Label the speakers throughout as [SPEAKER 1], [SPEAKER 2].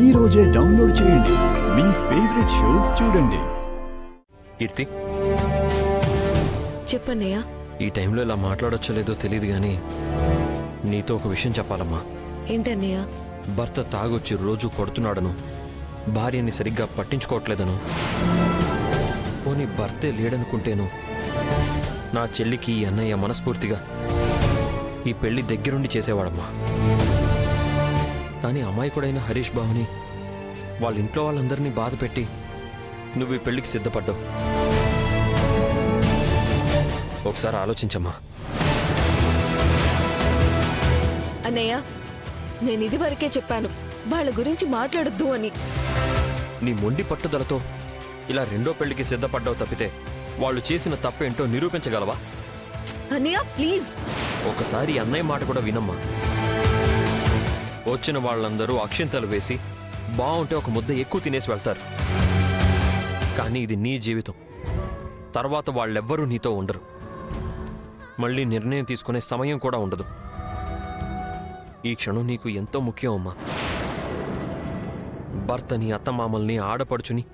[SPEAKER 1] ఈ రోజే డౌన్లోడ్ చేయండి. మీ ఫేవరెట్ షోస్ చూడండి.
[SPEAKER 2] కీర్తి,
[SPEAKER 3] చెప్పన్నయ్య.
[SPEAKER 2] ఈ టైంలో ఇలా మాట్లాడొచ్చో లేదో తెలియదు కానీ నీతో ఒక విషయం చెప్పాలమ్మా.
[SPEAKER 3] ఏంటన్నయ్య?
[SPEAKER 2] భర్త తాగొచ్చి రోజు కొడుతున్నాడను, భార్యని సరిగ్గా పట్టించుకోవట్లేదను, పోనీ భర్తే లేడనుకుంటేను నా చెల్లికి ఈ అన్నయ్య మనస్ఫూర్తిగా ఈ పెళ్లి దగ్గరుండి చేసేవాడమ్మా. కానీ అమాయకుడైన హరీష్ బాబుని వాళ్ళ ఇంట్లో వాళ్ళందరినీ బాధ పెట్టి నువ్వు ఈ పెళ్లికి సిద్ధపడ్డావు. ఒకసారి ఆలోచించమ్మా.
[SPEAKER 3] అన్నయ్య, నేను ఇది వరకే చెప్పాను, వాళ్ళ గురించి మాట్లాడొద్దు అని.
[SPEAKER 2] నీ మొండి పట్టుదలతో ఇలా రెండో పెళ్లికి సిద్ధపడ్డావు తప్పితే వాళ్ళు చేసిన తప్పేంటో నిరూపించగలవా?
[SPEAKER 3] అన్నయ్య ప్లీజ్.
[SPEAKER 2] ఒకసారి అన్నయ్య మాట కూడా వినమ్మా. వచ్చిన వాళ్ళందరూ అక్షింతలు వేసి బాగుంటే ఒక ముద్ద ఎక్కువ తినేసి వెళ్తారు. కానీ ఇది నీ జీవితం. తర్వాత వాళ్ళెవ్వరూ నీతో ఉండరు. మళ్ళీ నిర్ణయం తీసుకునే సమయం కూడా ఉండదు. ఈ క్షణం నీకు ఎంతో ముఖ్యం అమ్మా. భర్తని, అత్తమామల్ని, ఆడపడుచుని,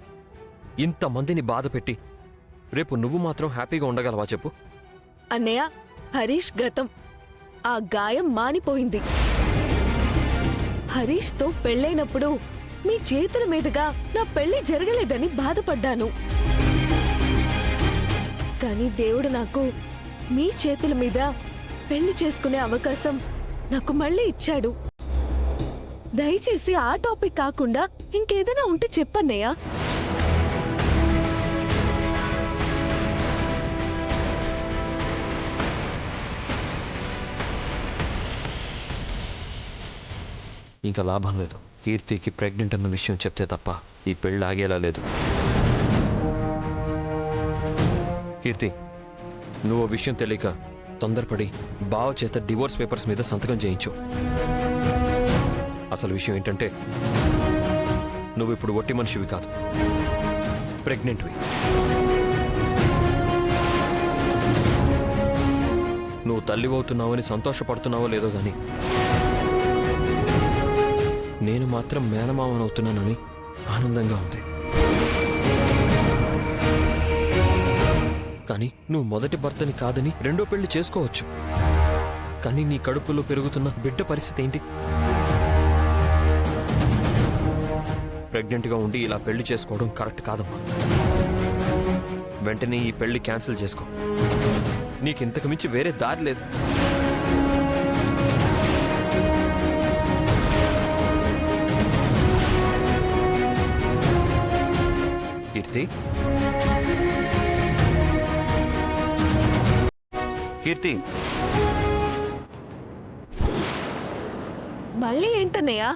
[SPEAKER 2] ఇంతమందిని బాధ పెట్టి రేపు నువ్వు మాత్రం హ్యాపీగా ఉండగలవా చెప్పు?
[SPEAKER 3] అన్నయ్య, హరీష్ గతం, ఆ గాయం మానిపోయింది. హరీష్తో పెళ్ళైనప్పుడు మీ చేతుల మీదుగా నా పెళ్లి జరగలేదని బాధపడ్డాను. కానీ దేవుడు నాకు మీ చేతుల మీద పెళ్లి చేసుకునే అవకాశం నాకు మళ్ళీ ఇచ్చాడు. దయచేసి ఆ టాపిక్ కాకుండా ఇంకేదైనా ఉంటే చెప్పన్నయ్యా.
[SPEAKER 2] ఇంకా లాభం లేదు. కీర్తికి ప్రెగ్నెంట్ అన్న విషయం చెప్తే తప్ప ఈ పెళ్ళి ఆగేలా లేదు. కీర్తి, నువ్వు విషయం తెలియక తొందరపడి బావ చేత డివోర్స్ పేపర్స్ మీద సంతకం చేయించు. అసలు విషయం ఏంటంటే నువ్వు ఇప్పుడు ఒట్టి మనిషివి కాదు, ప్రెగ్నెంట్వి. నువ్వు తల్లివవుతున్నావని సంతోషపడుతున్నావో లేదో గాని నేను మాత్రం మేనమామనవుతున్నానని ఆనందంగా ఉంది. కానీ నువ్వు మొదటి భర్తని కాదని రెండో పెళ్లి చేసుకోవచ్చు. కానీ నీ కడుపులో పెరుగుతున్న బిడ్డ పరిస్థితి ఏంటి? ప్రెగ్నెంట్గా ఉండి ఇలా పెళ్లి చేసుకోవడం కరెక్ట్ కాదమ్మా. వెంటనే ఈ పెళ్లి క్యాన్సిల్ చేసుకో. నీకింతకు మించి వేరే దారి లేదు. కీర్తి, కీర్తి,
[SPEAKER 3] మళ్ళీ ఏంటన్నయ్యా?